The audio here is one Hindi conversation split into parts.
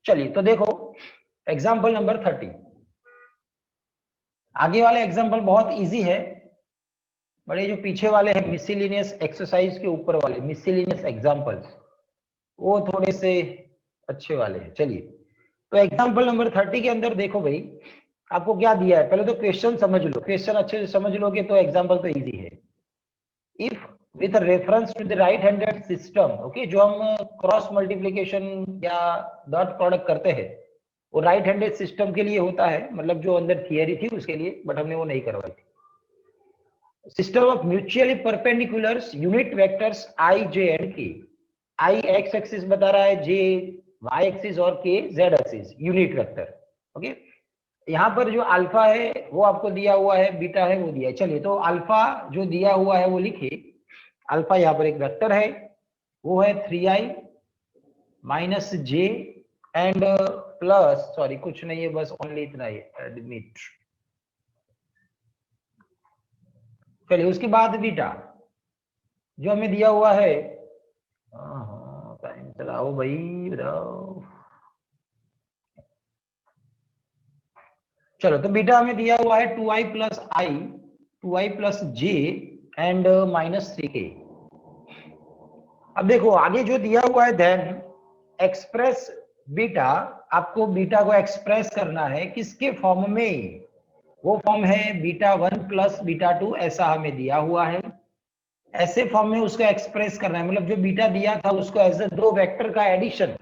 चलिए तो देखो एग्जाम्पल नंबर 30। आगे वाले एग्जाम्पल बहुत इजी है, बड़े जो पीछे वाले हैं मिसलिनियस एक्सरसाइज के ऊपर वाले मिसलिनियस एग्जाम्पल्स, वो थोड़े से अच्छे वाले हैं। चलिए तो एग्जाम्पल नंबर 30 के अंदर देखो भाई, आपको क्या दिया है, पहले तो क्वेश्चन समझ लो, क्वेश्चन अच्छे से समझ लोगे तो एग्जाम्पल तो इजी है। If with reference to the right handed system, okay, जो हम क्रॉस मल्टीप्लीकेशन या डॉट प्रोडक्ट करते हैं वो राइट हैंडेड सिस्टम के लिए होता है, मतलब जो अंदर थियरी थी उसके लिए, बट हमने वो नहीं करवाई थी। System of mutually perpendiculars unit vectors I J and के, आई एक्स एक्सिस बता रहा है, जे वाई एक्सिस और के Z axis, unit vector. Okay, यहाँ पर जो अल्फा है वो आपको दिया हुआ है, बीटा है वो दिया है। चलिए तो अल्फा जो दिया हुआ है वो लिखिए। अल्फा यहाँ पर एक वेक्टर है, वो है 3i minus J and plus, sorry कुछ नहीं है, बस ओनली इतना ही एडमिट। चलिए उसके बाद बीटा जो हमें दिया हुआ है, टाइम चलाओ भाई बताओ। चलो तो बीटा हमें दिया हुआ है 2i plus I, 2i plus J and -3k। अब देखो आगे जो दिया हुआ है, देन एक्सप्रेस बीटा, आपको बीटा को एक्सप्रेस करना है किसके फॉर्म में, वो फॉर्म है बीटा 1 प्लस बीटा 2, ऐसा हमें दिया हुआ है। ऐसे फॉर्म में उसको एक्सप्रेस करना है, मतलब जो बीटा दिया था उसको एज ए दो वेक्टर का एडिशन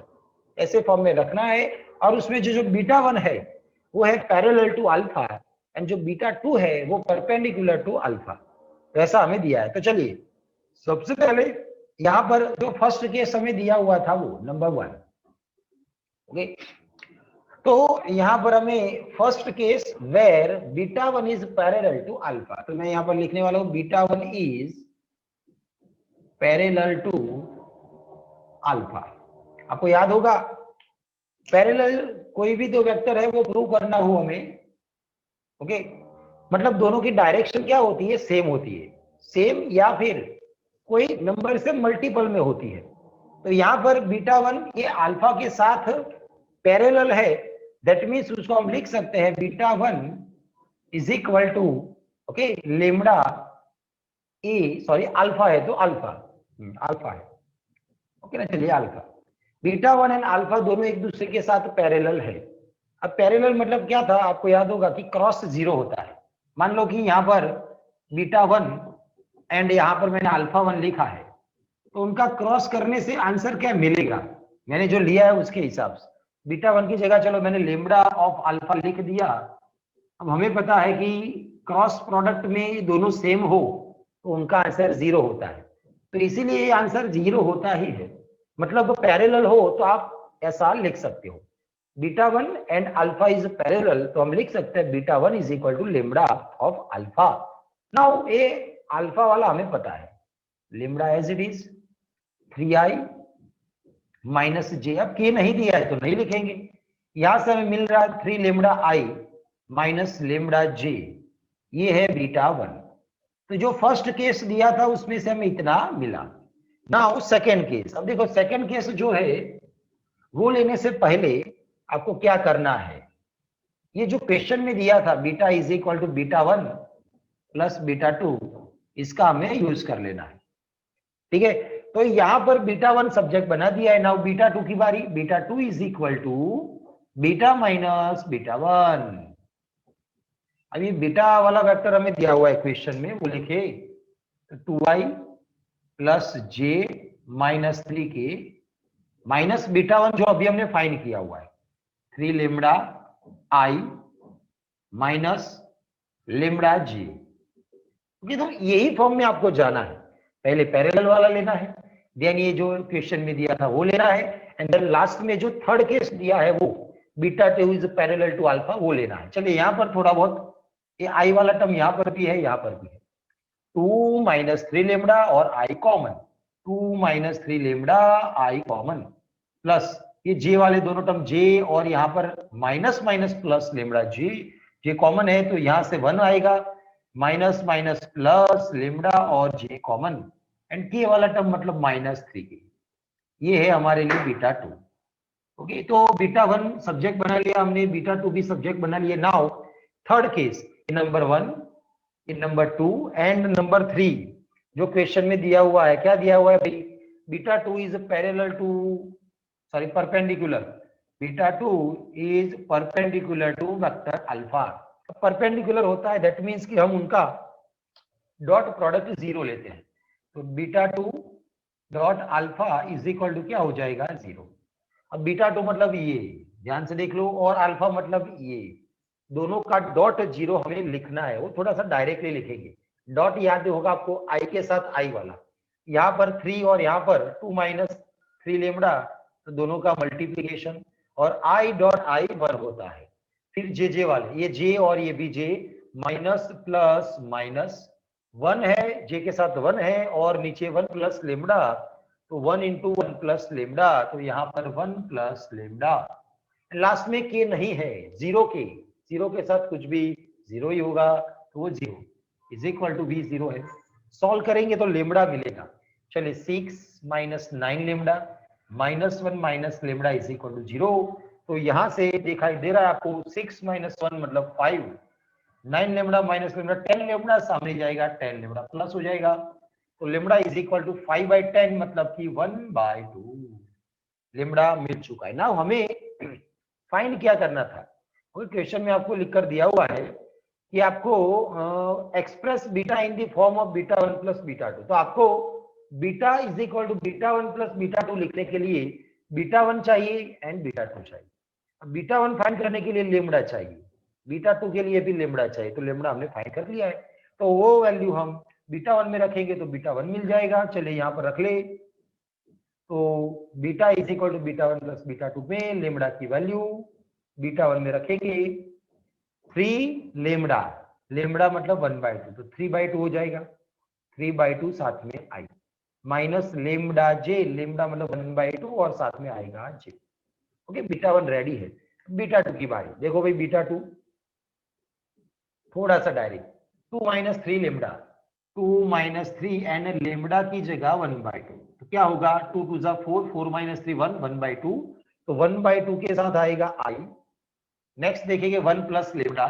ऐसे फॉर्म में रखना है, और उसमें जो बीटा 1 है वो है पैरेलल टू अल्फा एंड जो बीटा 2 है वो परपेंडिकुलर टू अल्फा, ऐसा हमें दिया है। तो चलिए सबसे पहले यहाँ पर जो फर्स्ट केस हमें दिया हुआ था वो नंबर 1, ओके। तो यहाँ पर हमें first case where beta 1 is parallel to alpha, तो मैं यहाँ पर लिखने वाला हूँ beta 1 is parallel to alpha. आपको याद होगा पैरेलल कोई भी दो वेक्टर है वो प्रूव करना हो हमें, ओके, मतलब दोनों की डायरेक्शन क्या होती है, सेम होती है, सेम या फिर कोई नंबर से मल्टीपल में होती है। तो यहाँ पर बीटा 1 ये अल्फा के साथ पैरेलल है, दैट मीन्स उसको हम लिख सकते हैं beta 1 is equal to, okay, lambda A, sorry alpha है तो अल्फा, अल्फा है, ओके ना। चलिए अल्फा, बीटा 1 एंड अल्फा दोनों एक दूसरे के साथ पैरेलल है। अब पैरेलल मतलब क्या था, आपको याद होगा कि क्रॉस जीरो होता है। मान लो कि यहाँ पर बीटा 1 एंड यहाँ पर मैंने अल्फा 1 लिखा है, तो उनका क्रॉस करने से आंसर क्या मिलेगा, मैंने जो लिया है उसके हिसाब से। बीटा 1 की जगह चलो मैंने लेमडा ऑफ अल्फा लिख दिया। अब हमें पता है कि क्रॉस प्रोडक्ट में दोनों सेम हो तो उनका आंसर जीरो होता है, तो इसीलिए ये आंसर जीरो होता ही है। मतलब पैरेलल हो तो आप ऐसा लिख सकते हो, beta 1 and alpha is parallel, तो हम लिख सकते हैं beta 1 is equal to lambda of alpha. Now ये अल्फा वाला हमें पता है, lambda as it is 3i minus J, अब के नहीं दिया है तो नहीं लिखेंगे, यहां से हमें मिल रहा है 3 लेमडा आई माइनस लेमडा जे, ये है बीटा 1। तो जो फर्स्ट केस दिया था उसमें से हमें इतना मिला। नाउ सेकेंड केस, अब देखो सेकेंड केस जो है वो लेने से पहले आपको क्या करना है, ये जो क्वेश्चन में दिया था beta is equal to beta 1 plus beta 2, इसका हमें यूज कर लेना है, ठीक है। तो यहां पर बीटा 1 सब्जेक्ट बना दिया है। नाउ बीटा 2 की बारी, beta 2 is equal to beta minus beta 1। अभी बीटा वाला वेक्टर हमें दिया हुआ है क्वेश्चन में, वो लिखे 2i प्लस जे माइनस 3k माइनस बीटा 1 जो अभी हमने फाइंड किया हुआ है 3 लेमडा आई माइनस लेमडा जी। तो यही फॉर्म में आपको जाना है, पहले पैरेलल वाला लेना है, देन ये जो क्वेश्चन में दिया था वो लेना है, एंड देन लास्ट में जो थर्ड केस दिया है वो beta 2 is parallel to alpha, वो लेना है। चलिए यहाँ पर थोड़ा बहुत ये आई वाला टर्म यहाँ पर भी है, यहाँ पर भी है, 2 माइनस 3 लेमडा और I common, 2 minus 3 lambda I common, plus ये जे वाले दोनों टर्म जे और यहाँ पर minus minus plus lambda J, J common है तो यहाँ से 1 आएगा, माइनस माइनस प्लस लेमडा और जे कॉमन, एंड के वाला टर्म मतलब -3k, ये है हमारे लिए बीटा 2, ओके, तो बीटा 1 सब्जेक्ट बना लिया हमने, बीटा 2 भी सब्जेक्ट बना लिया। Now third case, in number 1, in number 2 and number 3 जो क्वेश्चन में दिया हुआ है, क्या दिया हुआ है भाई, beta 2 is parallel to, sorry perpendicular, beta 2 is perpendicular to vector alpha. Perpendicular होता है दैट मींस कि हम उनका डॉट प्रोडक्ट 0 लेते हैं, तो beta 2 dot alpha is equal to क्या हो जाएगा, 0। अब बीटा 2 मतलब ये, ध्यान से देख लो, और अल्फा मतलब ये, दोनों का डॉट 0 हमें लिखना है, वो थोड़ा सा डायरेक्टली लिखेंगे। डॉट याद होगा आपको आई के साथ आई वाला, यहाँ पर 3 और यहाँ पर 2 माइनस 3 लेमडा, तो दोनों का मल्टीप्लीकेशन, और आई डॉट आई 1 होता है। फिर जे जे वाले, ये जे और ये भी जे, माइनस प्लस माइनस 1 है, जे के साथ 1 है, और नीचे 1 प्लस लेमडा, तो 1 इंटू 1 प्लस लेमडा, तो यहाँ पर 1 प्लस लेमडा। लास्ट में के नहीं है, जीरो के, जीरो के साथ कुछ भी जीरो ही होगा, तो वो 0 इज इक्वल टू भी 0 है। सॉल्व करेंगे तो लेमडा मिलेगा। चलिए 6 minus 9 lambda minus 1 minus lambda is equal to 0। तो यहां से दिखाई दे रहा है आपको 6 माइनस 1 मतलब 5, 9 लेमडा माइनस लेमडा 10 लेमडा, सामने जाएगा 10 लेमडा प्लस हो जाएगा, तो लेमडा इज इक्वल टू 5/10 मतलब कि 1/2 लेमडा मिल चुका है। नाउ हमें फाइंड क्या करना था, क्वेश्चन में आपको लिख कर दिया हुआ है कि आपको express beta in the form of beta 1 plus beta 2। तो आपको beta is equal to beta 1 plus beta 2 लिखने के लिए बीटा 1 चाहिए एंड बीटा 2 चाहिए। अब बीटा 1 फाइंड करने के लिए लेमडा चाहिए, बीटा 2 के लिए भी लेमडा चाहिए, तो लेमडा हमने फाइंड कर लिया है, तो वो वैल्यू हम बीटा 1 में रखेंगे तो बीटा 1 मिल जाएगा। चलिए यहाँ पर रख ले, तो beta is equal to beta 1 plus beta 2 में लेमडा की वैल्यू बीटा 1 में रखेंगे 3 लेमडा, लेमडा मतलब 1/2, तो 3/2 हो जाएगा, 3/2 साथ में आई, माइनस लेमडा जे, लेमडा मतलब 1/2 और साथ में आएगा जे। ओके, बीटा 1 रेडी है। बीटा 2 की बारी, देखो भाई बीटा 2 थोड़ा सा direct, 2 minus 3 lambda, 2 minus 3 and lambda की जगह 1/2, तो क्या होगा, 2 2 जा 4, 4 माइनस 3 1, 1/2, तो 1/2 के साथ आएगा आई। नेक्स्ट देखेंगे 1 प्लस लेमडा,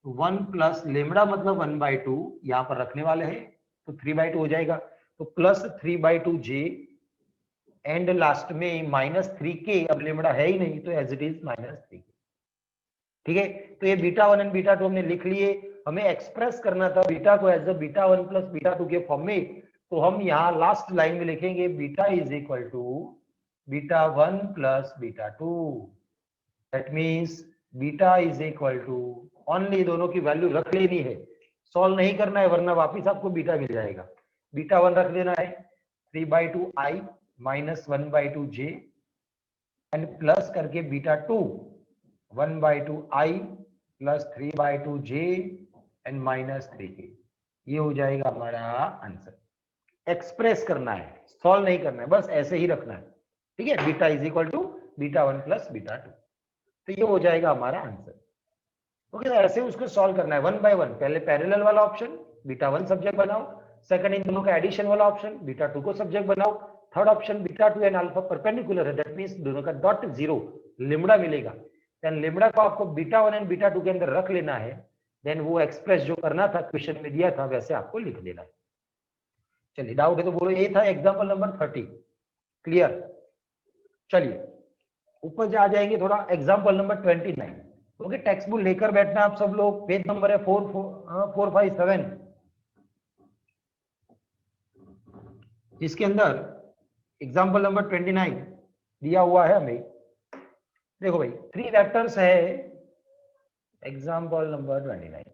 1 प्लस लेमडा मतलब 1/2 यहां पर रखने वाले हैं, तो 3/2 हो जाएगा, तो प्लस 3/2 जे एंड लास्ट में माइनस 3 के, अब लेमडा है ही नहीं तो एज इट इज -3। ठीक है, तो ये बीटा 1 एंड बीटा 2 हमने लिख लिए। हमें एक्सप्रेस करना था बीटा को as a beta 1 plus beta 2 के फॉर्म में, तो हम यहाँ लास्ट लाइन में लिखेंगे beta is equal to beta 1 plus beta 2, that means beta is equal to, only दोनों की वैल्यू रख लेनी है, सॉल्व नहीं करना है वरना वापिस आपको बीटा मिल जाएगा। बीटा 1 रख लेना है 3/2 आई माइनस 1/2 जे एंड प्लस करके beta 2 1/2 I plus 3/2 J and minus 3k, ये हो जाएगा हमारा आंसर। एक्सप्रेस करना है, सॉल्व नहीं करना है, बस ऐसे ही रखना है। ठीक है, beta is equal to beta 1 plus beta 2, तो ये हो जाएगा हमारा आंसर। ओके, तो ऐसे उसको सॉल्व करना है 1 बाय 1। पहले पैरेलल वाला ऑप्शन बीटा 1 सब्जेक्ट बनाओ, सेकंड इन दोनों का एडिशन वाला ऑप्शन बीटा 2 को सब्जेक्ट बनाओ, third option beta 2 and alpha perpendicular है, दैट मींस दोनों का डॉट 0 लेमडा मिलेगा, देन लेमडा को आपको बीटा 1 एंड बीटा 2 के अंदर रख लेना है, देन वो एक्सप्रेस जो करना था क्वेश्चन में दिया था वैसे आपको लिख देना है। चलिए डाउट है तो बोलो, ये था एग्जांपल नंबर 30, क्लियर। चलिए ऊपर जा जाएंगे थोड़ा, example number 29। Okay, text book लेकर बैठना आप सब लोग, पेज नंबर है 457, इसके अंदर एग्जांपल नंबर 29 दिया हुआ है हमें। देखो भाई 3 वेक्टर्स है, एग्जांपल नंबर 29,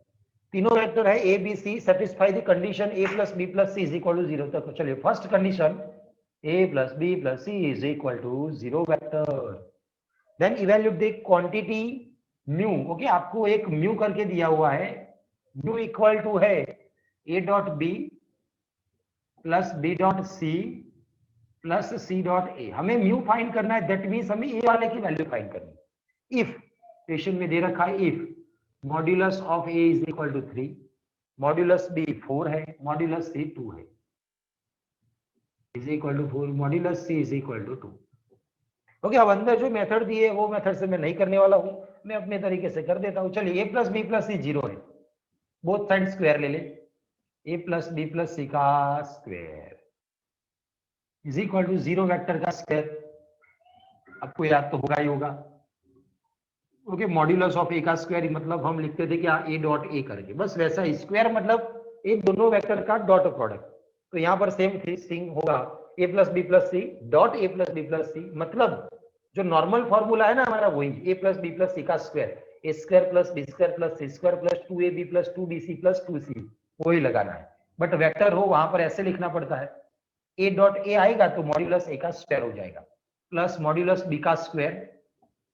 तीनों वेक्टर है A B C, satisfy the condition A plus B plus C is equal to 0 तक। चलिए first condition A plus B plus C is equal to 0 vector, then evaluate the quantity mu. Okay, आपको एक म्यू करके दिया हुआ है, म्यू इक्वल टू है A dot B plus B dot C plus C dot A. हमें म्यू फाइंड करना है, दैट मीन्स हमें ए वाले की वैल्यू फाइंड करनी है। इफ क्वेश्चन में दे रखा है if modulus of A is equal to 3, modulus B 4 है, मॉड्यूलस सी 2 है, is equal to 4, modulus C is equal to 2। Okay, अब अंदर जो मेथड दिए वो मेथड से मैं नहीं करने वाला हूं, मैं अपने तरीके से कर देता हूं। चलिए a plus B plus C 0 है, बोथ साइड स्क्वायर ले ले, a plus B plus C का square is equal to 0 vector का स्क्वायर, आपको याद तो होगा ही होगा। ओके, मॉड्यूलस ऑफ ए का स्क्वायर मतलब हम लिखते थे क्या, ए डॉट ए करके, बस वैसा ही स्क्वायर मतलब ए दोनों वेक्टर का डॉट प्रोडक्ट। तो यहाँ पर सेम थिंग होगा, A plus B plus C dot A plus B plus C, मतलब जो नॉर्मल फॉर्मूला है ना हमारा वही, A plus B plus C का square, A square plus B square plus C square plus 2ab plus 2bc plus 2c, वही लगाना है। बट वेक्टर हो वहां पर ऐसे लिखना पड़ता है, ए डॉट ए आएगा तो मॉड्यूलस ए का स्क्वायर हो जाएगा, प्लस मॉड्यूलस बी का स्क्वायर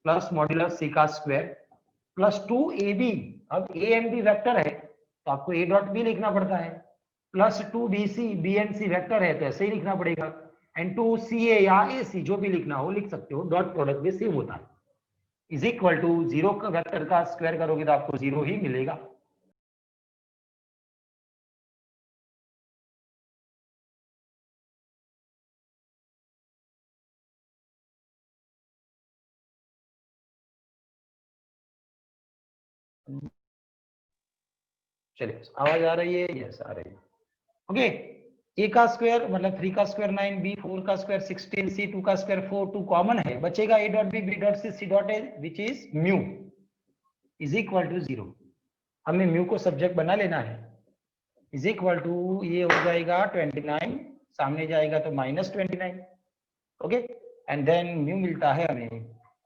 प्लस मॉड्यूलस सी का स्क्वायर प्लस 2ab, अब ए एंड बी वेक्टर है तो आपको ए डॉट बी लिखना पड़ता है, plus 2bc, B and C vector है तो ऐसे ही लिखना पड़ेगा, एंड 2ca या ac जो भी लिखना हो लिख सकते हो, डॉट प्रोडक्ट भी सेम होता है, इज इक्वल टू 0 का वेक्टर का स्क्वायर करोगे तो आपको 0 ही मिलेगा। चलिए आवाज आ रही है, यस आ रही है। ओके, ए का स्क्वायर मतलब 3 का स्क्वायर 9, बी 4 का स्क्वायर 16, सी 2 का स्क्वायर 4, 2 कॉमन है, बचेगा A dot B dot C C dot A which is mu is equal to 0। हमें म्यू को सब्जेक्ट बना लेना है, इज इक्वल टू ये हो जाएगा 29, सामने जाएगा तो -29, ओके, एंड देन म्यू मिलता है हमें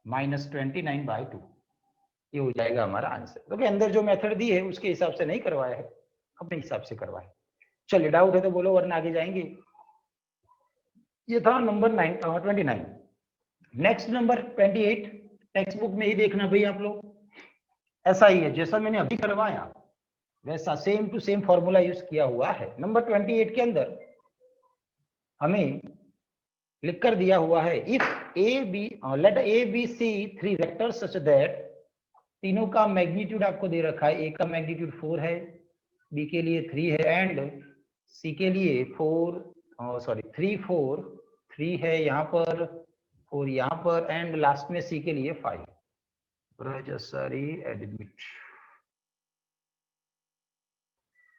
-29/2, ये हो जाएगा हमारा आंसर। ओके, अंदर जो मेथड दी है उसके हिसाब से नहीं करवाया है, अपने हिसाब से करवाया। चलिए डाउट है तो बोलो वरना आगे जाएंगे। ये था number 29। Next number 28, text book में ही देखना भाई आप लोग, ऐसा ही है जैसा मैंने अभी करवाया वैसा same to same formula use किया हुआ है। नंबर 28 के अंदर हमें लिख कर दिया हुआ है, if A B let A B C 3 vectors such that, तीनों का मैग्नीट्यूड आपको दे रखा है, ए का मैग्नीट्यूड 4 है, बी के लिए 3 है एंड सी के लिए 3 4 3 है यहाँ पर, 4 यहाँ पर एंड लास्ट में सी के लिए 5। एडमिट,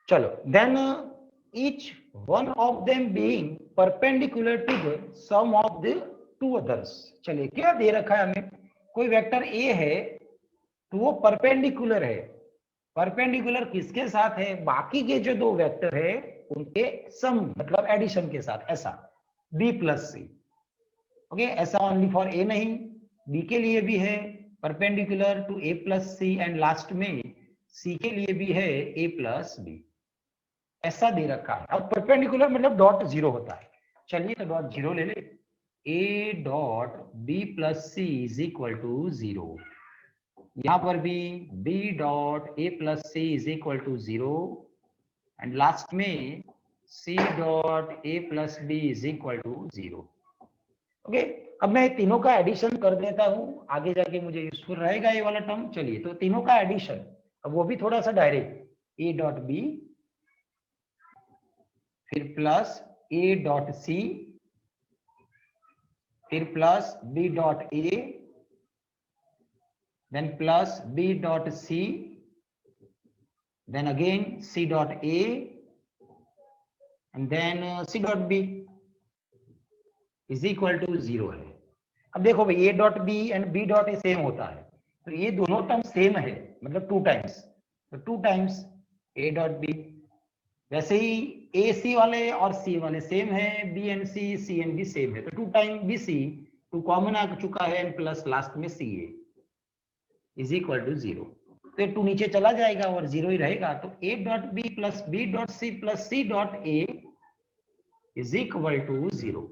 चलो then each one of them being perpendicular to the sum of the two others। चलिए क्या दे रखा है हमें, कोई वेक्टर ए है तो वो परपेंडिकुलर है, परपेंडिकुलर किसके साथ है, बाकी के जो दो वेक्टर है उनके सम मतलब एडिशन के साथ, ऐसा बी प्लस सी। ओके, ऐसा ओनली फॉर ए नहीं, बी के लिए भी है perpendicular to A plus C and last में सी के लिए भी है ए प्लस बी, ऐसा दे रखा है। अब परपेंडिकुलर मतलब डॉट 0 होता है, चलिए तो डॉट 0 ले ले, A dot B plus C is equal to 0, यहां पर भी B dot A plus C is equal to 0 and last में C dot A plus B is equal to 0। Okay, अब मैं तीनों का एडिशन कर देता हूं, आगे जाके मुझे यूजफुल रहेगा ये वाला टर्म। चलिए तो तीनों का एडिशन, अब वो भी थोड़ा सा डायरेक्ट, ए डॉट बी फिर प्लस ए डॉट सी फिर plus B dot A then plus B dot C then again C dot A and then C dot B is equal to 0 है। अब देखो भाई A dot B and B dot A same होता है, तो ये दोनों टर्म सेम है मतलब 2 टाइम्स, तो 2 टाइम्स ए डॉट बी, वैसे ही ए सी वाले और सी वाले सेम है, B and C and B same है, तो 2 टाइम बी सी, 2 कॉमन आ चुका है एंड प्लस लास्ट में C A is equal to 0, तो 2 नीचे चला जाएगा और 0 ही रहेगा, तो A dot B plus B dot C plus C dot A is equal to 0।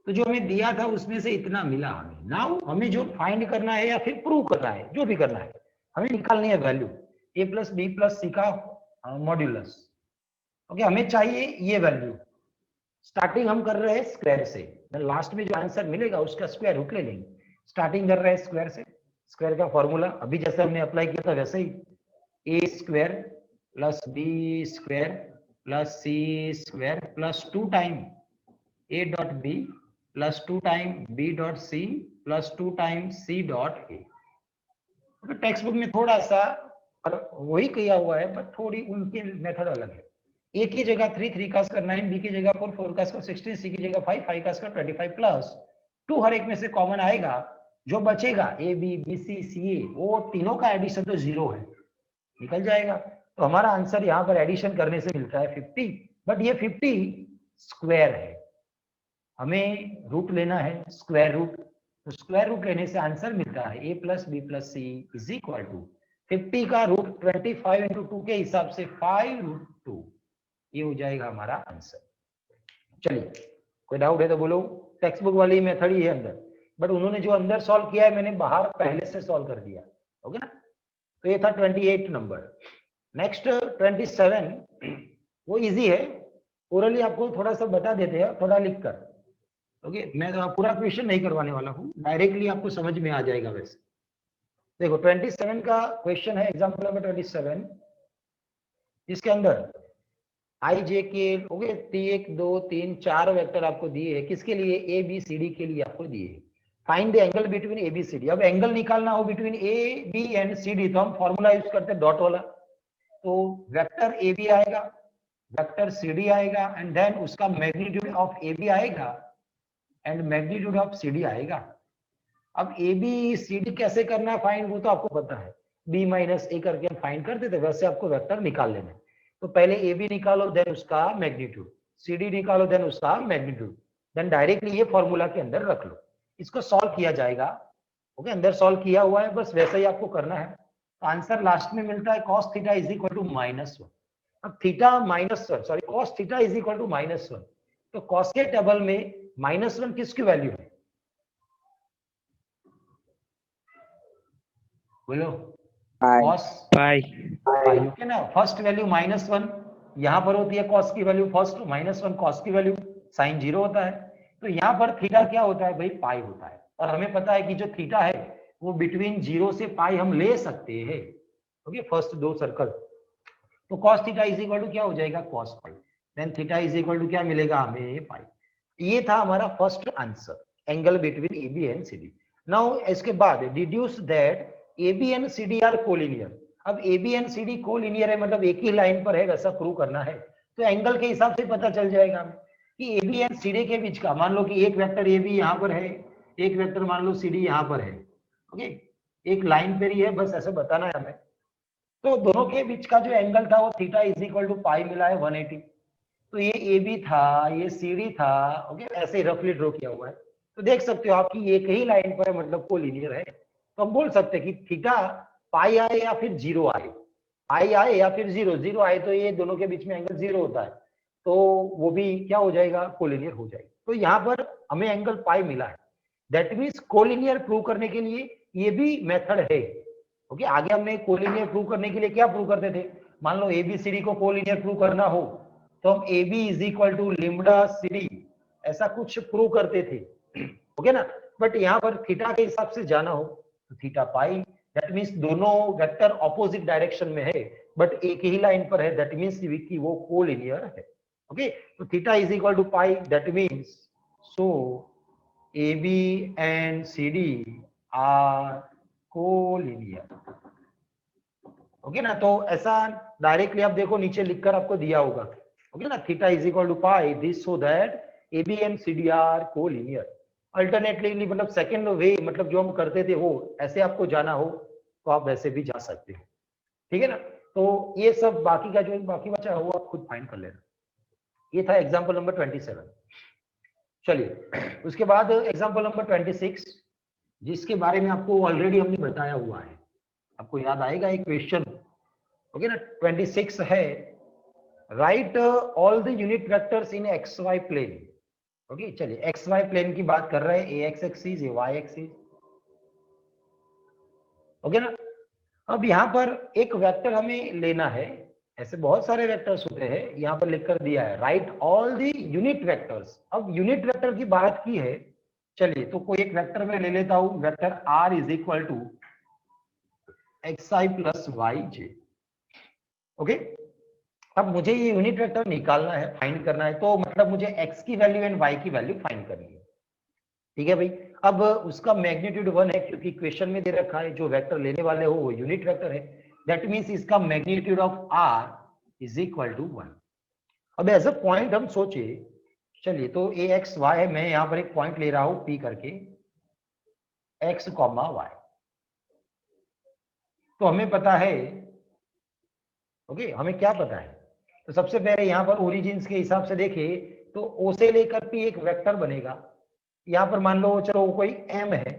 तो जो हमें दिया था उसमें से इतना मिला हमें। नाउ हमें जो फाइंड करना है या फिर प्रूव करना है, जो भी करना है, हमें निकालनी है वैल्यू ए प्लस बी प्लस सी का मॉड्यूलस। ओके, हमें चाहिए ये वैल्यू, स्टार्टिंग हम कर रहे हैं स्क्वायर से, लास्ट में जो आंसर मिलेगा उसका स्क्वायर रूट ले लेंगे, स्टार्टिंग कर रहे हैं स्क्वायर से, स्क्वायर का फॉर्मूला अभी जैसे हमने अप्लाई किया था वैसे ही, A square plus B square plus C square plus 2 time A dot B plus 2 time B dot C plus 2 time C dot A. Text book में थोड़ा सा वही किया हुआ है, बट थोड़ी उनकी मेथड अलग है। ए की जगह 3, 3 का स्क्वायर 9, बी की जगह 4, 4 का स्क्वायर 16, सी की जगह 5, 5 का स्क्वायर 25 प्लस 2 हर एक में से कॉमन आएगा। जो बचेगा ए बी बी सी सी ए, वो तीनों का एडिशन तो 0 है, निकल जाएगा। तो हमारा आंसर यहाँ पर एडिशन करने से मिलता है 50, बट ये 50 स्क्वायर है, हमें रूट लेना है स्क्वायर रूट। तो स्क्वायर रूट लेने से आंसर मिलता है a plus B plus C is equal to 50 का रूट 25 इंटू 2 के हिसाब से 5√2, ये हो जाएगा हमारा आंसर। चलिए, कोई डाउट है तो बोलो। टेक्स्ट बुक वाली मेथड ही है अंदर, बट उन्होंने जो अंदर सॉल्व किया है मैंने बाहर पहले से सॉल्व कर दिया। ओके ना, तो ये था 28 नंबर। नेक्स्ट 27, वो इजी है, ओरली आपको थोड़ा सा बता देते हैं, थोड़ा लिख कर। ओके, मैं तो पूरा क्वेश्चन नहीं करवाने वाला हूँ, डायरेक्टली आपको समझ में आ जाएगा। वैसे देखो 27 का क्वेश्चन है, एग्जाम्पल नंबर 27, इसके अंदर आई जे के ओके 1 2 3 4 वेक्टर आपको दिए हैं, किसके लिए? ए बी सी डी के लिए आपको दिए हैं। Find the angle between A B C D. अब एंगल निकालना हो between A B and C D, तो हम फॉर्मूला यूज करते हैं डॉट वाला। तो वेक्टर ए बी आएगा, वेक्टर सी डी आएगा, एंड देन उसका मैग्नीट्यूड ऑफ ए बी आएगा and magnitude of C D आएगा। अब ए बी सी डी कैसे करना है फाइंड, वो तो आपको पता है, बी माइनस ए करके हम फाइंड करते थे, वैसे आपको वेक्टर निकाल लेना है। तो पहले ए बी निकालो, देन उसका मैग्नीट्यूड, सी डी निकालो, देन उसका मैग्नीट्यूड, देन डायरेक्टली ये फॉर्मूला के अंदर रख लो। इसको सॉल्व किया जाएगा। ओके, अंदर सॉल्व किया हुआ है, बस वैसे ही आपको करना है। तो आंसर लास्ट में मिलता है cos theta is equal to -1। अब theta -1 sorry cos theta is equal to -1, तो cos के टेबल में -1 किसकी वैल्यू है? बोलो। cos पाई। ओके ना, फर्स्ट वैल्यू -1 यहाँ पर होती है, cos की वैल्यू फर्स्ट, -1 cos की वैल्यू साइन 0 होता है। तो यहाँ पर थीटा क्या होता है भाई? पाई होता है। और हमें पता है कि जो थीटा है वो बिटवीन 0 से पाई हम ले सकते हैं। ओके, फर्स्ट दो सर्कल, तो cos theta is equal to क्या हो जाएगा? cos pi. Then theta is equal to क्या मिलेगा हमें? पाई। ये था हमारा first answer, angle between A B and C D. Now इसके बाद deduce that A B and C D are collinear. अब A B and C D collinear है, मतलब एक ही लाइन पर है, वैसा प्रूव करना है। तो एंगल के हिसाब से पता चल जाएगा हमें कि A B and C D के बीच का, मान लो कि एक वेक्टर ए बी यहाँ पर है, एक वेक्टर मान लो सी डी यहाँ पर है। ओके, एक लाइन पर ही है, बस ऐसे बताना है हमें। तो दोनों के बीच का जो एंगल था वो थीटा इज इक्वल टू पाई मिला है 180। तो ये ए बी था, ये सी डी था। ओके, ऐसे रफली ड्रॉ किया हुआ है। तो देख सकते हो आपकी एक ही लाइन पर है, मतलब कोलिनियर है। तो हम बोल सकते हैं कि थीटा पाई आए या फिर 0 आए, पाई आए या फिर 0 आए, तो ये दोनों के बीच में एंगल 0 होता है, तो वो भी क्या हो जाएगा? कोलिनियर हो जाएगा। तो यहाँ पर हमें एंगल पाई मिला है, दैट मीन्स कोलिनियर प्रूव करने के लिए ये भी मेथड है। ओके, आगे हमने कोलिनियर प्रूव करने के लिए क्या प्रूव करते थे? मान लो एबीसीडी को कोलिनियर प्रूव करना हो तो हम A B is equal to lambda C D, ऐसा कुछ प्रूव करते थे। ओके ना, बट यहाँ पर थीटा के हिसाब से जाना हो तो थीटा पाई, दैट मीन्स दोनों वेक्टर ऑपोजिट डायरेक्शन में है, बट एक ही लाइन पर है, दैट मीन्स कि वो कोलिनियर है। ओके, तो theta is equal to pi, that means so A B and C D are collinear. Okay ना, तो ऐसा डायरेक्टली आप देखो नीचे लिखकर आपको दिया होगा। ओके ना, theta is equal to pi this so that A B and C D are collinear. Alternately मतलब सेकंड वे, मतलब जो हम करते थे वो ऐसे आपको जाना हो तो आप वैसे भी जा सकते हो। ठीक है ना, तो ये सब बाकी का जो बाकी बचा है वो आप खुद फाइंड कर लेना। ये था एग्जाम्पल नंबर 27। चलिए, उसके बाद एग्जाम्पल नंबर 26, जिसके बारे में आपको ऑलरेडी हमने बताया हुआ है, आपको याद आएगा एक क्वेश्चन। ओके ना, 26 है, right all the unit vectors in x y plane. Okay, चलिए एक्स वाई प्लेन की बात कर रहे हैं, a x axis, a y axis. Okay ना, अब यहाँ पर एक वेक्टर हमें लेना है, ऐसे बहुत सारे वेक्टर्स होते हैं, यहाँ पर लिखकर दिया है right all the unit vectors. अब यूनिट वेक्टर की बात की है, चलिए तो कोई एक वेक्टर में ले लेता हूं, vector r is equal to x i plus Y j. Okay, अब मुझे ये यूनिट वेक्टर निकालना है, फाइंड करना है, तो मतलब मुझे x की वैल्यू एंड y की वैल्यू फाइंड करनी है। ठीक है भाई। अब उसका मैग्नीट्यूड 1 है क्योंकि क्वेश्चन में दे रखा है जो वेक्टर लेने वाले हो वो यूनिट वेक्टर है, दैट मींस इसका magnitude of r is equal to 1। अब एज अ पॉइंट हम सोचे, चलिए तो ए एक्स वाई है, मैं यहां पर एक पॉइंट ले रहा हूं पी करके x, y। तो हमें पता है, ओके, हमें क्या पता है, तो सबसे पहले यहां पर ओरिजिन के हिसाब से देखें तो ओ से लेकर पी एक वेक्टर बनेगा। यहां पर मान लो चलो कोई m है,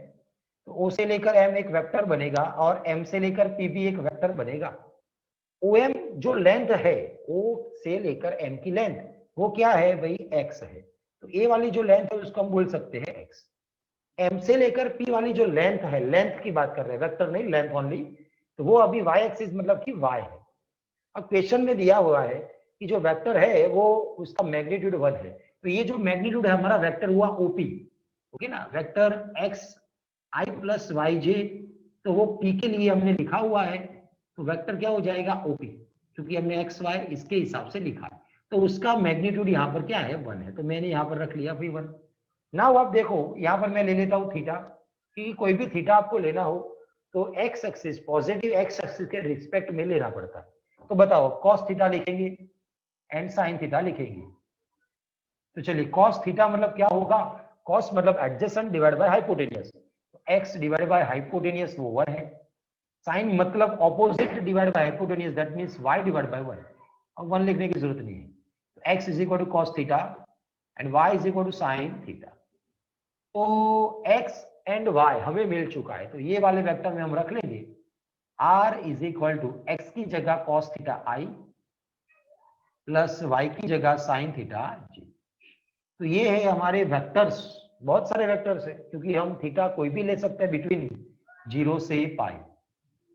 तो ओ से लेकर m एक वेक्टर बनेगा और m से लेकर p भी एक वेक्टर बनेगा। OM जो लेंथ है, O से लेकर M की लेंथ, वो क्या है भाई, x है। तो A वाली जो लेंथ है उसको हम बोल सकते हैं x। M से लेकर P वाली जो लेंथ है, लेंथ की बात कर रहे हैं, वेक्टर नहीं, लेंथ ओनली, तो वो अभी y एक्सिस मतलब कि y है। अब क्वेश्चन में दिया हुआ है कि जो वेक्टर है वो उसका मैग्नीट्यूड 1 है, तो ये जो मैग्नीट्यूड है हमारा वेक्टर हुआ OP, ओके ना, vector x i plus Y J, तो वो p के लिए हमने लिखा हुआ है, तो वेक्टर क्या हो जाएगा OP, क्योंकि हमने x y इसके हिसाब से लिखा है, तो उसका मैग्नीट्यूड यहाँ पर क्या है 1 है, तो मैंने यहाँ पर रख लिया भाई 1। नाउ आप देखो यहाँ पर मैं ले लेता हूँ थीटा, कि कोई भी थीटा आपको लेना हो तो x axis, positive x axis के रिस्पेक्ट में लेना पड़ता है। तो बताओ cos थीटा लिखेंगे एंड sin थीटा लिखेंगे, तो चलिए cos थीटा मतलब क्या होगा, cos मतलब adjacent divide by hypotenuse, x divide by hypotenuse वो 1 है, sin मतलब opposite divide by hypotenuse, that means y divide by 1। अब 1 लिखने की जरूरत नहीं है, तो x is equal to cos theta and y is equal to sin theta. तो x एंड y हमें मिल चुका है, तो ये वाले वेक्टर में हम रख लेंगे r is equal to x की जगह cos theta i plus y की जगह sin थीटा j। तो ये है हमारे वेक्टर्स, बहुत सारे वेक्टर्स है क्योंकि हम थीटा कोई भी ले सकते हैं बिटवीन 0 से पाई,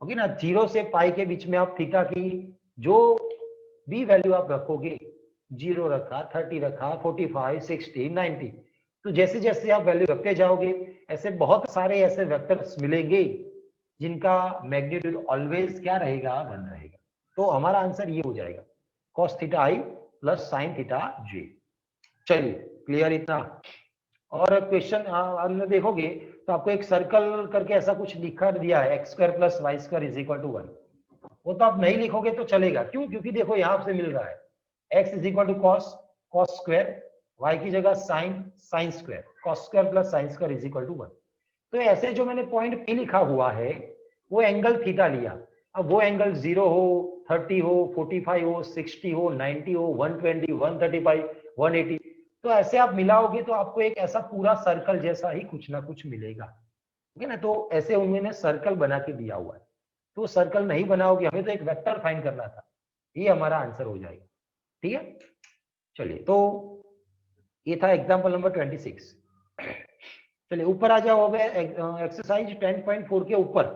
ओके ना, 0 से पाई के बीच में आप थीटा की जो भी वैल्यू आप रखोगे, 0 रखा, 30 रखा, 45, 60, 90, तो जैसे जैसे आप वैल्यू रखते जाओगे ऐसे बहुत सारे ऐसे वेक्टर्स मिलेंगे जिनका मैग्नीट्यूड ऑलवेज क्या रहेगा, 1 रहेगा। तो हमारा आंसर ये हो जाएगा cos थीटा आई प्लस sin थीटा जे। चलिए क्लियर इतना। और क्वेश्चन अंदर देखोगे तो आपको एक सर्कल करके ऐसा कुछ लिखा दिया है, x square plus y square is equal to 1। वो तो आप नहीं लिखोगे तो चलेगा, क्यों, क्योंकि देखो यहाँ से मिल रहा है x is equal to cos, cos square, y की जगह sine, sine square, cos square plus sine square is equal to 1। तो ऐसे जो मैंने पॉइंट पे लिखा हुआ है वो एंगल थीटा लिया, अब वो एंगल 0 हो, 30 हो, 45 हो, 60 हो, 90 हो, 120, 135, 180, तो ऐसे आप मिलाओगे तो आपको एक ऐसा पूरा सर्कल जैसा ही कुछ ना कुछ मिलेगा, ठीक है ना। तो ऐसे उन्होंने सर्कल बना के दिया हुआ है, तो सर्कल नहीं बनाओगे, हमें तो एक वेक्टर फाइंड करना था, ये हमारा आंसर हो जाएगा, ठीक है। चलिए तो ये था एग्जांपल नंबर 26। चलिए ऊपर आ जाओ, अब एक्सरसाइज 10.4 के ऊपर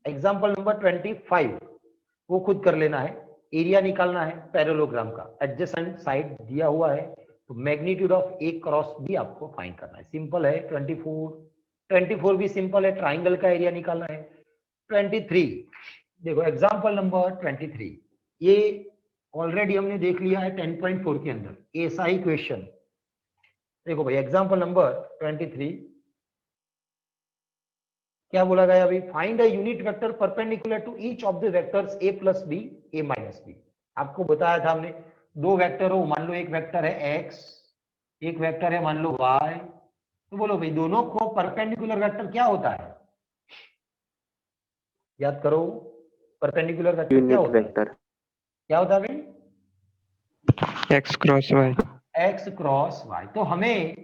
एग्जांपल नंबर 25, वो खुद कर लेना है। एरिया निकालना है पैरेललोग्राम का, एडजेसेंट साइड दिया हुआ है, तो मैग्नीट्यूड ऑफ ए क्रॉस भी आपको फाइंड करना है, सिंपल है। 24 भी सिंपल है, ट्राइंगल का एरिया निकालना है। 23 देखो एग्जांपल नंबर 23, ये ऑलरेडी हमने देख लिया है 10.4 के अंदर, ऐसा ही क्वेश्चन। देखो भाई एग्जांपल नंबर 23 क्या बोला गया अभी, find a unit vector perpendicular to each of the vectors a plus b, a minus b. आपको बताया था हमने, दो वेक्टर हो, मान लो एक वेक्टर है x, एक वेक्टर है मान लो y, तो बोलो भाई दोनों को परपेंडिकुलर वेक्टर क्या होता है, याद करो, परपेंडिकुलर वेक्टर क्या होता है, क्या होता है भाई, x cross y। x cross y। तो हमें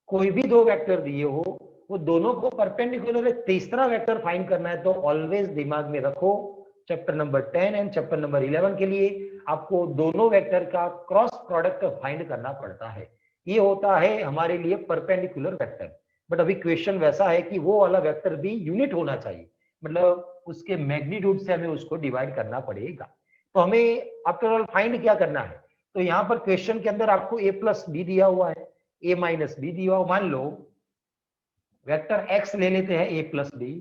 कोई भी दो वेक्टर दिए हो, वो दोनों को परपेंडिकुलर एक तीसरा वेक्टर फाइंड करना है, तो ऑलवेज दिमाग में रखो chapter number 10 and chapter number 11 के लिए आपको दोनों वेक्टर का क्रॉस प्रोडक्ट फाइंड करना पड़ता है, ये होता है हमारे लिए परपेंडिकुलर वेक्टर। बट अभी क्वेश्चन वैसा है कि वो वाला वेक्टर भी यूनिट होना चाहिए, मतलब उसके मैग्नीट्यूड से हमें उसको डिवाइड करना पड़ेगा। तो हमें आफ्टर ऑल फाइंड क्या करना है, तो यहाँ पर क्वेश्चन के अंदर आपको a प्लस बी दिया हुआ है, a माइनस बी दिया हुआ, मान लो वेक्टर x ले लेते हैं a plus b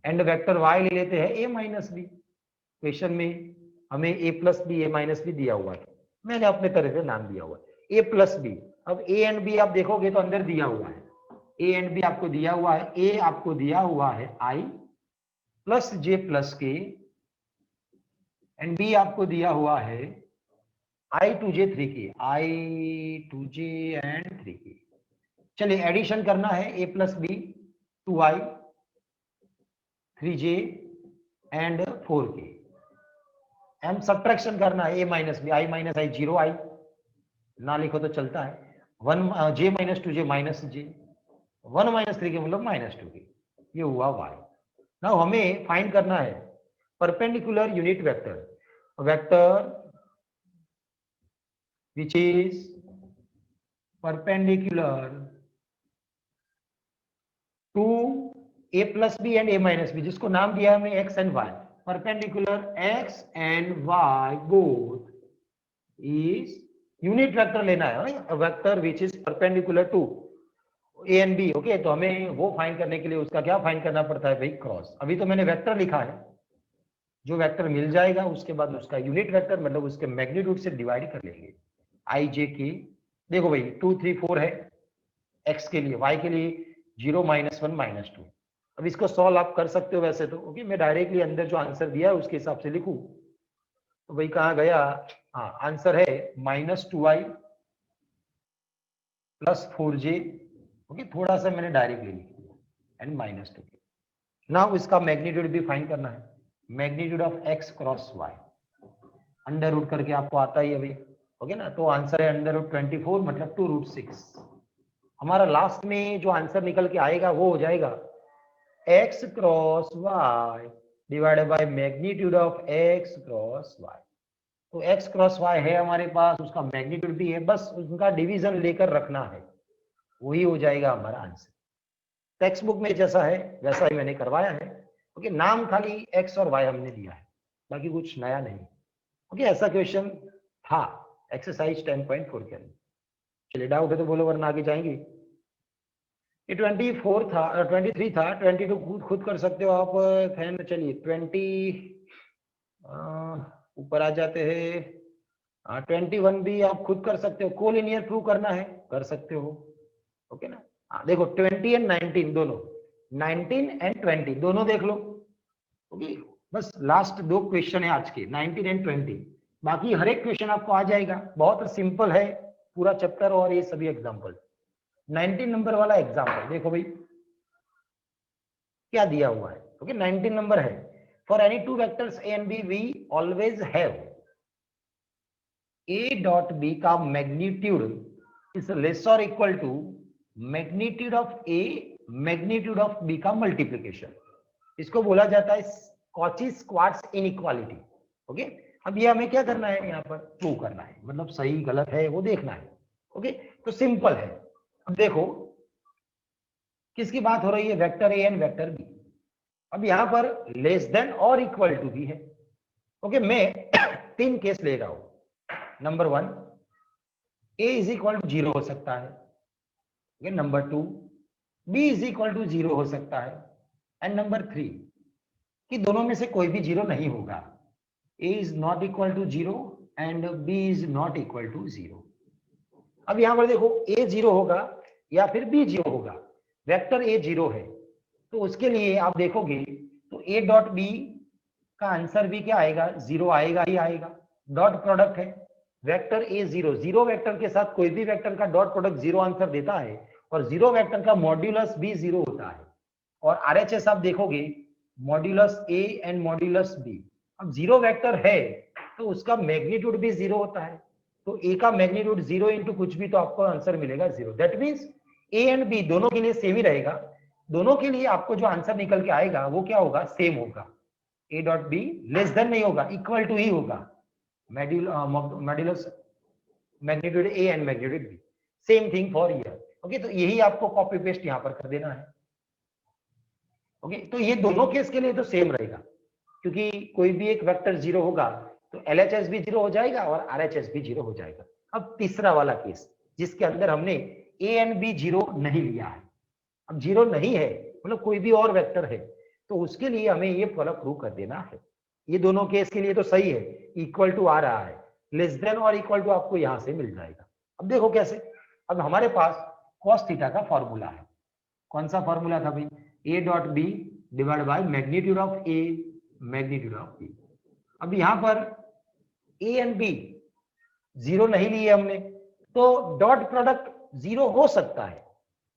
and vector y ले लेते हैं a माइनस बी। क्वेश्चन में हमें a plus b, a minus b दिया हुआ है, मैंने अपने तरह से नाम दिया हुआ है a प्लस बी, अब ए एंड बी आप देखोगे तो अंदर दिया हुआ है, ए एंड बी आपको दिया हुआ है, ए आपको दिया हुआ है I plus J plus K and B आपको दिया हुआ है I two J 3k, I two J and 3k। चलिए एडिशन करना है A plus B 2i 3j and 4k। एम सब्ट्रैक्शन करना है A minus B, I minus I 0i, ना लिखो तो चलता है, 1 J minus 2j minus J, 1 minus 3k मतलब माइनस 2k, ये हुआ y। नाउ हमें फाइंड करना है perpendicular unit vector, vector which is perpendicular to a plus b and a minus b, जिसको नाम दिया हमने x and y, perpendicular x and y both is unit vector लेना है, vector which is perpendicular to a and b। Okay, तो हमें वो फाइंड करने के लिए उसका क्या फाइंड करना पड़ता है भाई, क्रॉस। अभी तो मैंने वेक्टर लिखा है, जो वेक्टर मिल जाएगा उसके बाद उसका यूनिट वेक्टर मतलब उसके मैग्नीट्यूड से डिवाइड कर लेंगे, आई जे के। देखो भाई 2 3 4 है x के लिए, y के लिए 0 -1 -2। अब इसको सॉल्व आप कर सकते हो वैसे तो, ओके, मैं डायरेक्टली अंदर जो आंसर दिया है उसके हिसाब से लिखूं तो भाई कहाँ गया, हाँ आंसर है -2i प्लस 4j। ओके, थोड़ा सा मैंने डायरेक्टली लिख दिया एंड -2। नाउ इसका मैग्नीट्यूड भी फाइंड करना है, magnitude of x cross y under root करके आपको आता ही है भाई, ओके ना। तो आंसर है अंडर रूट 24 मतलब 2√6। हमारा लास्ट में जो आंसर निकल के आएगा वो हो जाएगा x cross y divided by magnitude of x cross y। तो x क्रॉस y है हमारे पास, उसका मैग्नीट्यूड भी है, बस उनका डिवीजन लेकर रखना है, वही हो जाएगा हमारा आंसर। टेक्स्ट बुक में जैसा है वैसा ही मैंने करवाया है, ओके। नाम खाली x और y हमने दिया है, बाकी कुछ नया नहीं, ओके। ऐसा क्वेश्चन था एक्सरसाइज 10.4 के अंदर। चलिए डाउट है तो बोलो वरना आगे जाएंगे। ये 24 था, 23 था, 22 खुद कर सकते हो आप, फैन। चलिए 20 ऊपर आ जाते हैं, 21 भी आप खुद कर सकते हो, कोलिनियर प्रूव करना है कर सकते हो, ओके ना। देखो 20 एंड 19 दोनों, 19 एंड 20 दोनों देख लो, ओके। बस लास्ट 2 क्वेश्चन है आज के, 19 एंड 20, बाकी हर एक क्वेश्चन आपको आ जाएगा, बहुत सिंपल है पूरा चैप्टर और ये सभी एग्जाम्पल। 19 नंबर वाला एग्जाम्पल देखो भाई क्या दिया हुआ है, ओके। 19 नंबर है, for any 2 vectors a and b we always have a dot b का मैग्नीट्यूड इज लेस और equal to magnitude of a magnitude of b का मल्टीप्लीकेशन। इसको बोला जाता है कॉची-स्क्वार्ट्ज इनइक्वालिटी, ओके। अब ये हमें क्या करना है, यहाँ पर प्रूव करना है, मतलब सही गलत है वो देखना है, ओके। तो सिंपल है। अब देखो किसकी बात हो रही है, vector a and vector b. अब यहाँ पर लेस देन और इक्वल टू भी है, ओके। मैं 3 केस ले रहा हूं। Number 1 a is equal to 0 हो सकता है, okay. Number 2 b is equal to 0 हो सकता है, एंड नंबर 3 कि दोनों में से कोई भी 0 नहीं होगा, a is not equal to 0 and b is not equal to 0। अब यहां पर देखो a 0 होगा या फिर b 0 होगा, वेक्टर a 0 है तो उसके लिए आप देखोगे तो a डॉट b का आंसर भी क्या आएगा, 0 आएगा ही आएगा। डॉट प्रोडक्ट है, वेक्टर a 0, 0 वेक्टर के साथ कोई भी वेक्टर का डॉट प्रोडक्ट 0 आंसर देता है, और 0 वेक्टर का मॉड्यूलस भी 0 होता है। और RHS आप देखोगे modulus a and modulus b। अब 0 वेक्टर है तो उसका मैग्नीट्यूड भी 0 होता है, तो a का मैग्नीट्यूड 0 इंटू कुछ भी तो आपको आंसर मिलेगा 0। That means a and b दोनों के लिए सेम ही रहेगा, दोनों के लिए आपको जो आंसर निकल के आएगा वो क्या होगा, सेम होगा। a dot b less then नहीं होगा, इक्वल टू ही होगा, modulus magnitude a and magnitude b, same thing for year, okay. तो यही आपको कॉपी पेस्ट यहां पर कर देना है, ओके। तो ये दोनों केस के लिए तो सेम रहेगा, क्योंकि कोई भी एक वेक्टर 0 होगा तो LHS भी 0 हो जाएगा और RHS भी 0 हो जाएगा। अब तीसरा वाला केस जिसके अंदर हमने a एंड b 0 नहीं लिया है, अब 0 नहीं है मतलब कोई भी और वेक्टर है, तो उसके लिए हमें ये फर्क प्रूव कर देना है। ये दोनों केस के लिए तो सही है, इक्वल टू आ रहा है, लेस देन और इक्वल टू आपको यहां से मिल जाएगा। अब देखो कैसे, अब हमारे पास cos थीटा का फॉर्मूला है। कौन सा फॉर्मूला था भाई? a dot b divide by magnitude of a magnitude of b। अब यहाँ पर a एंड b जीरो नहीं लिए हमने, तो डॉट प्रोडक्ट जीरो हो सकता है,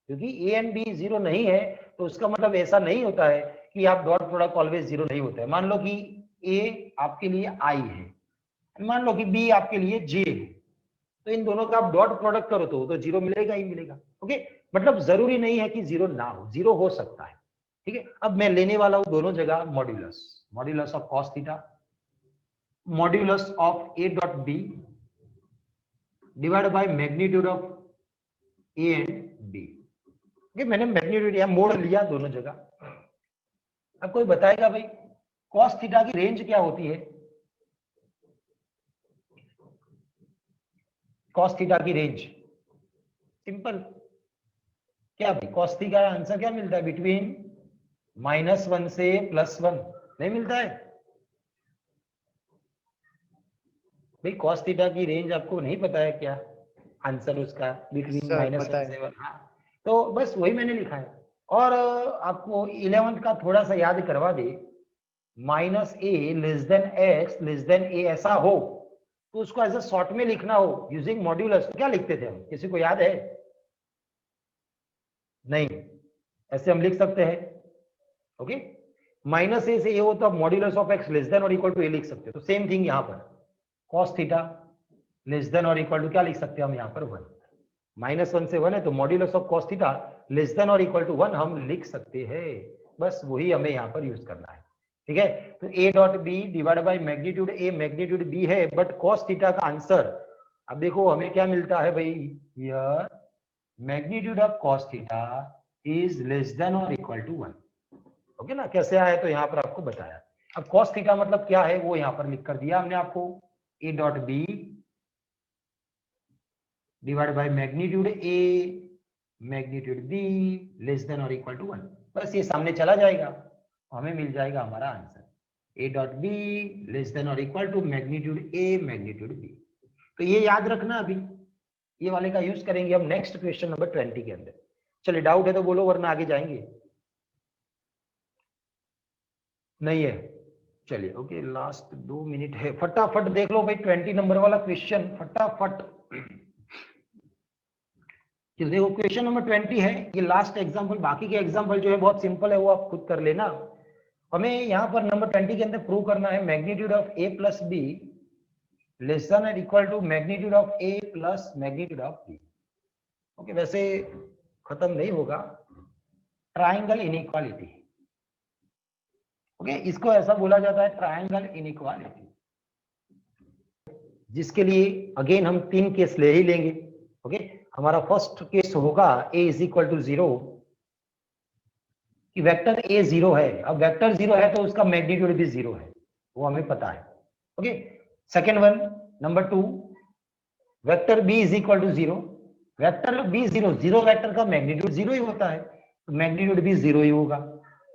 क्योंकि a एंड b जीरो नहीं है तो उसका मतलब ऐसा नहीं होता है कि आप डॉट प्रोडक्ट ऑलवेज जीरो नहीं होता है। मान लो कि a आपके लिए i है, मान लो कि b आपके लिए j है, तो इन दोनों का आप डॉट प्रोडक्ट करो तो जीरो मिलेगा ही मिलेगा। ओके, मतलब जरूरी नहीं है कि जीरो ना हो, जीरो हो सकता है। ठीक है, अब मैं लेने वाला हूं दोनों जगह modulus, modulus of cos theta, modulus of a dot b divide by magnitude of a and b। Okay, मैंने मैग्नीट्यूड या मोड़ लिया दोनों जगह। अब कोई बताएगा भाई cos थीटा की रेंज क्या होती है? cos थीटा की रेंज सिंपल क्या भाई, cos थीटा का आंसर क्या मिलता है? बिटवीन -1 से +1 नहीं मिलता है भाई? cos थीटा की रेंज आपको नहीं पता है क्या आंसर उसका? बिटवीन -1 से 1। हाँ, तो बस वही मैंने लिखा है। और आपको 11th का थोड़ा सा याद करवा दे, -a less than x less than a ऐसा हो तो उसको ऐसे शॉर्ट में लिखना हो यूजिंग मॉड्यूलस, तो क्या लिखते थे हम? किसी को याद है? नहीं, ऐसे हम लिख सकते हैं। ओके, -a से a हो तो आप modulus of x less than और इक्वल टू a लिख सकते हो। तो सेम थिंग यहाँ पर cos थीटा लेस देन और इक्वल टू क्या लिख सकते हैं हम यहाँ पर? 1। -1 से 1 है तो modulus of cos theta less than और इक्वल टू 1 हम लिख सकते हैं। बस वही हमें यहाँ पर यूज करना है। ठीक है, तो a dot b divide by magnitude a magnitude b है, बट cos थीटा का आंसर अब देखो हमें क्या मिलता है भाई? Here magnitude of cos theta is less than और इक्वल टू 1। ओके ना, कैसे आया तो यहाँ पर आपको बताया। अब cos थीटा मतलब क्या है वो यहाँ पर लिख कर दिया हमने आपको, a dot b divide by magnitude a magnitude b less than और इक्वल टू 1। बस ये सामने चला जाएगा, हमें मिल जाएगा हमारा answer a dot B less than और equal to magnitude a magnitude b। तो ये याद रखना, अभी ये वाले का यूज करेंगे हम नेक्स्ट क्वेश्चन नंबर 20 के अंदर। चलिए, डाउट है तो बोलो वरना आगे जाएंगे। नहीं है? चलिए, ओके, लास्ट 2 मिनट है, फटाफट देख लो भाई 20 नंबर वाला क्वेश्चन फटाफट। देखो क्वेश्चन नंबर 20 है, ये लास्ट एग्जांपल, बाकी के एग्जांपल जो है बहुत सिंपल है, वो आप खुद कर लेना। हमें यहाँ पर नंबर 20 के अंदर प्रूव करना है magnitude of a plus B less than और equal to magnitude of a plus magnitude of b। Okay, वैसे खत्म नहीं होगा, ट्राइंगल इनइक्वालिटी। ओके, इसको ऐसा बोला जाता है ट्राइंगल इनइक्वालिटी, जिसके लिए अगेन हम 3 केस ले ही लेंगे। ओके, हमारा फर्स्ट केस होगा a इज इक्वल टू 0, कि वेक्टर a 0 है। अब वेक्टर 0 है तो उसका मैग्नीट्यूड भी 0 है, वो हमें पता है। Okay, second one, number 2, vector b is equal to 0, vector b 0, 0 vector का मैग्नीट्यूड 0 ही होता है, तो मैग्नीट्यूड भी 0 ही होगा।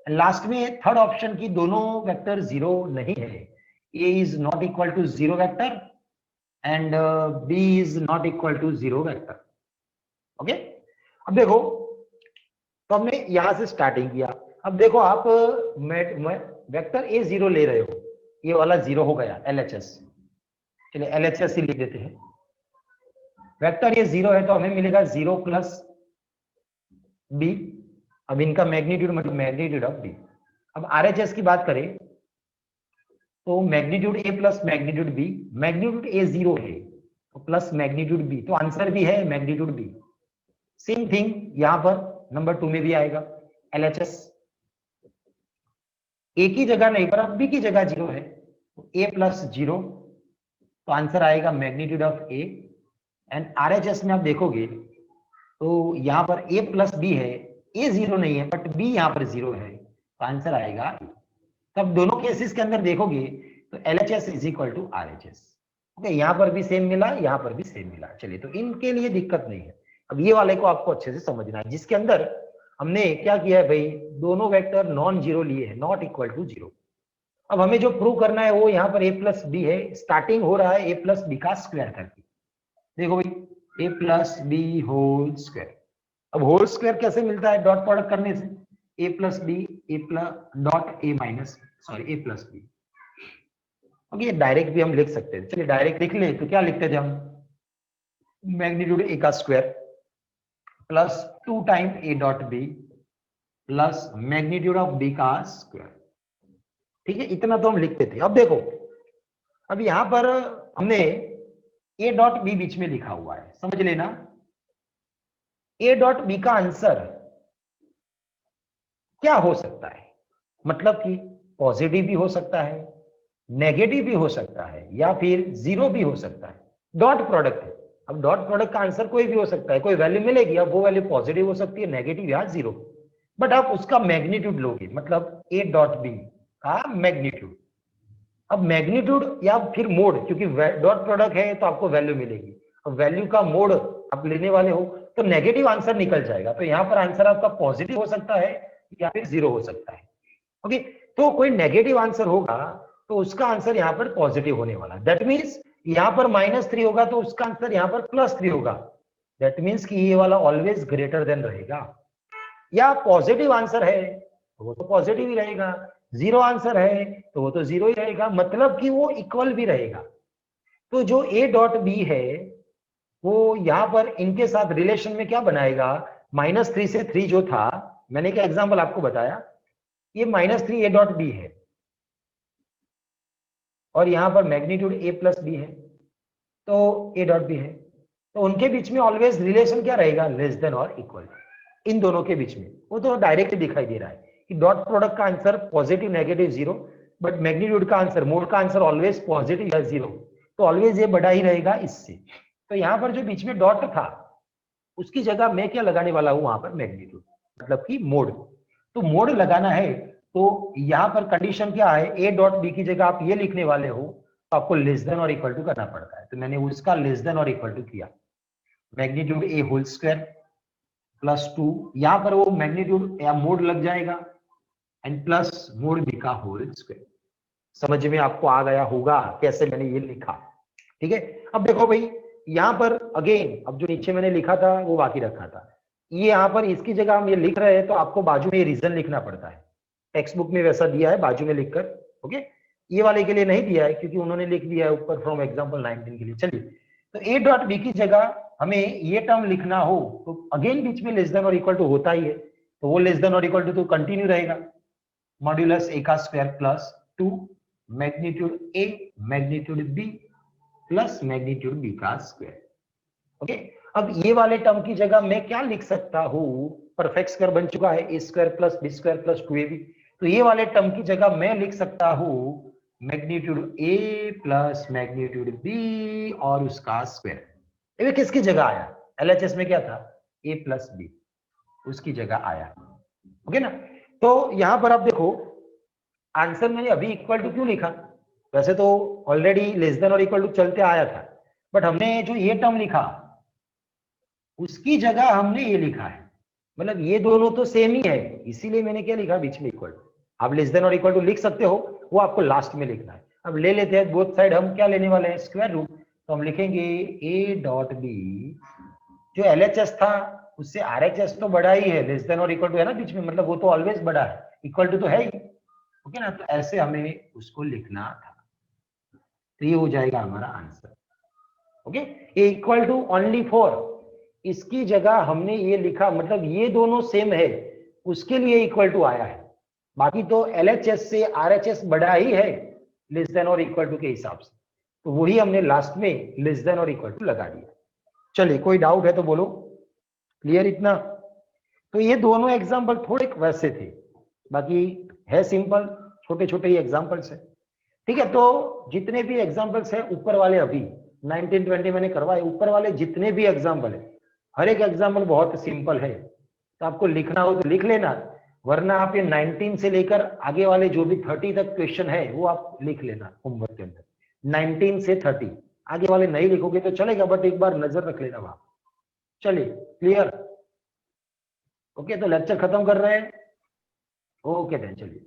लास्ट में थर्ड ऑप्शन की दोनों वेक्टर 0 नहीं है, a is not equal to 0 vector and b is not equal to 0 vector. Okay, अब देखो, तो हमने यहां से स्टार्टिंग किया। अब देखो आप वेक्टर a 0 ले रहे हो, ये वाला 0 हो गया LHS, चलिए LHS ही लिख देते हैं। वेक्टर ये 0 है तो हमें मिलेगा 0 प्लस b, अब इनका मैग्नीट्यूड मतलब मैग्नीट्यूड ऑफ b। अब RHS की बात करें तो magnitude a plus magnitude b, magnitude a 0 है तो प्लस मैग्नीट्यूड b, तो आंसर भी है मैग्नीट्यूड b। सेम थिंग यहां पर नंबर 2 में भी आएगा LHS, a की जगह नहीं पर अब b की जगह 0 है तो a प्लस 0, तो आंसर आएगा magnitude of a। And RHS में आप देखोगे तो यहाँ पर a प्लस बी है, a 0 नहीं है बट b यहाँ पर 0 है, तो आंसर आएगा। तब दोनों केसेस के अंदर देखोगे तो LHS is equal to RHS। Okay, यहाँ पर भी सेम मिला, यहाँ पर भी सेम मिला। चलिए, तो इनके लिए दिक्कत नहीं है। अब ये वाले को आपको अच्छे से समझना है, जिसके अंदर हमने क्या किया है भाई, दोनों वेक्टर नॉन जीरो लिए हैं, नॉट इक्वल टू 0। अब हमें जो प्रूव करना है वो यहाँ पर a प्लस बी है, स्टार्टिंग हो रहा है a प्लस बी का स्क्वायर करके। देखो भाई, A plus B whole square. अब होल स्क्वायर कैसे मिलता है? डॉट प्रोडक्ट करने से। A plus B, A plus dot A minus sorry A plus B. Okay, direct भी हम लिख सकते हैं। चलिए डायरेक्ट लिख ले तो क्या लिखते थे हम? मैग्नीट्यूड ए का square plus 2 time A dot B plus magnitude of b का स्क्वायर। ठीक है, इतना तो हम लिखते थे। अब देखो, अब यहां पर हमने ए डॉट बी बीच में लिखा हुआ है, समझ लेना। ए डॉट बी का आंसर क्या हो सकता है? मतलब कि पॉजिटिव भी हो सकता है, नेगेटिव भी हो सकता है, या फिर जीरो भी हो सकता है। डॉट प्रोडक्ट है। अब डॉट प्रोडक्ट का आंसर कोई भी हो सकता है, कोई वैल्यू मिलेगी। अब वो वैल्यू पॉजिटिव हो सकती है, नेगेटिव या जीरो। बट आप उसका मैग्नीट्यूड लोगे, मतलब ए डॉट बी का मैग्नीट्यूड। अब मैग्नीट्यूड या फिर मोड, क्योंकि डॉट प्रोडक्ट है तो आपको वैल्यू मिलेगी। अब वैल्यू का मोड आप लेने वाले हो तो नेगेटिव आंसर निकल जाएगा। तो यहां पर आंसर आपका पॉजिटिव हो सकता है या फिर जीरो हो सकता है। ओके, तो कोई नेगेटिव आंसर होगा तो उसका आंसर यहाँ पर पॉजिटिव होने वाला। दैट मीन्स यहाँ पर -3 होगा तो उसका आंसर यहाँ पर +3 होगा। दैट मीन्स कि ये वाला ऑलवेज ग्रेटर देन रहेगा। या पॉजिटिव आंसर है तो वो तो पॉजिटिव ही रहेगा, जीरो आंसर है तो वो तो जीरो ही रहेगा, मतलब कि वो इक्वल भी रहेगा। तो जो ए डॉट बी है वो यहां पर इनके साथ रिलेशन में क्या बनाएगा? -3 से 3 जो था, मैंने क्या एग्जांपल आपको बताया, ये -3 ए डॉट बी है और यहां पर मैग्नीट्यूड ए प्लस बी है तो ए डॉट बी है। तो उनके बीच में ऑलवेज रिलेशन क्या रहेगा? लेस देन और इक्वल। इन दोनों के बीच में वो तो डायरेक्ट दिखाई दे रहा है कि डॉट प्रोडक्ट का answer positive, negative, zero, but magnitude का आंसर, मोड का आंसर ऑलवेज पॉजिटिव या जीरो। तो ऑलवेज ये बड़ा ही रहेगा इससे। तो यहां पर जो बीच में डॉट था उसकी जगह मैं क्या लगाने वाला हूं? वहां पर मैग्नीट्यूड, मतलब कि मोड। तो मोड लगाना है तो यहां पर कंडीशन क्या है? ए डॉट बी की जगह आप ये लिखने वाले हो तो आपको लेस देन और इक्वल टू करना पड़ता है। तो मैंने उसका लेस देन और इक्वल टू किया। मैग्नीट्यूड ए होल स्क्वायर +2, यहां पर वो मैग्नीट्यूड या मोड लग जाएगा, एंड प्लस मोड बी का होल स्क्वायर। समझ में आपको आ गया होगा कैसे मैंने ये लिखा? ठीक है, अब देखो भाई, यहां पर अगेन, अब जो नीचे मैंने लिखा था वो बाकी रखा था। ये यहां पर इसकी जगह हम ये लिख रहे हैं तो आपको बाजू में ये रीजन लिखना पड़ता है। टेक्स्ट बुक में वैसा दिया है बाजू में लिखकर। ओके, ये वाले के लिए नहीं दिया है क्योंकि उन्होंने लिख दिया है ऊपर फ्रॉम एग्जांपल 19 के लिए। चलिए, तो ए डॉट बी की जगह हमें ये टर्म लिखना हो तो अगेन बीच में लेस देन और इक्वल टू होता ही है, तो वो लेस देन और इक्वल टू तो कंटिन्यू रहेगा। मॉड्यूलस ए का square +2 magnitude a magnitude b plus magnitude b का स्क्वायर। ओके, अब ये वाले टर्म की जगह मैं क्या लिख सकता हूं? परफेक्ट स्क्वायर बन चुका है, A square plus B square plus 2ab। तो ये वाले टर्म की जगह मैं लिख सकता हूं magnitude a plus magnitude b और उसका स्क्वायर। ये किसकी जगह आया? एलएचएस में क्या था? ए प्लस बी, उसकी जगह आया। ओके ना? तो यहां पर आप देखो, आंसर मैंने अभी इक्वल टू क्यों लिखा? वैसे तो ऑलरेडी लेस देन और इक्वल टू चलते आया था, बट हमने जो ये टर्म लिखा उसकी जगह हमने ये लिखा है, मतलब ये दोनों तो सेम ही है, इसीलिए मैंने क्या लिखा बीच में इक्वल टू। आप लेस देन और इक्वल टू लिख सकते हो, वो आपको लास्ट में लिखना है। अब ले लेते हैं बोथ साइड, हम क्या लेने वाले हैं? Square root. तो हम लिखेंगे ए डॉट बी, जो एलएचएस था उससे आरएचएस तो बड़ा ही है, लेस देन और इक्वल टू है ना बीच में, मतलब वो तो ऑलवेज बड़ा है, इक्वल टू तो है ही। ओके ना? तो ऐसे हमें उसको लिखना था, तो ये हो जाएगा हमारा आंसर। ओके, ये इक्वल टू ओनली फॉर, इसकी जगह हमने ये लिखा, मतलब ये दोनों सेम है उसके लिए इक्वल टू आया है। बाकी तो एलएचएस से आरएचएस बड़ा ही है लेस देन और इक्वल टू के हिसाब से, तो वही हमने लास्ट में लेस देन और इक्वल टू लगा दिया। चलिए, कोई डाउट है तो बोलो। क्लियर इतना? तो ये दोनों एग्जाम्पल थोड़े वैसे थे, बाकी है सिंपल, छोटे छोटे ही एग्जाम्पल्स है। ठीक है, तो जितने भी एग्जाम्पल्स है ऊपर वाले, अभी 19, 20 मैंने करवाए, ऊपर वाले जितने भी एग्जाम्पल है, हर एक एग्जाम्पल बहुत सिंपल है। तो आपको लिखना हो तो लिख लेना, वरना आप ये 19 से लेकर आगे वाले जो भी 30 तक क्वेश्चन है वो आप लिख लेना होमवर्क के अंदर। 19 से 30 आगे वाले नहीं लिखोगे तो चलेगा, बट एक बार नजर रख लेना वहां। चलिए, क्लियर? ओके, तो लेक्चर खत्म कर रहे हैं। ओके देन, चलिए।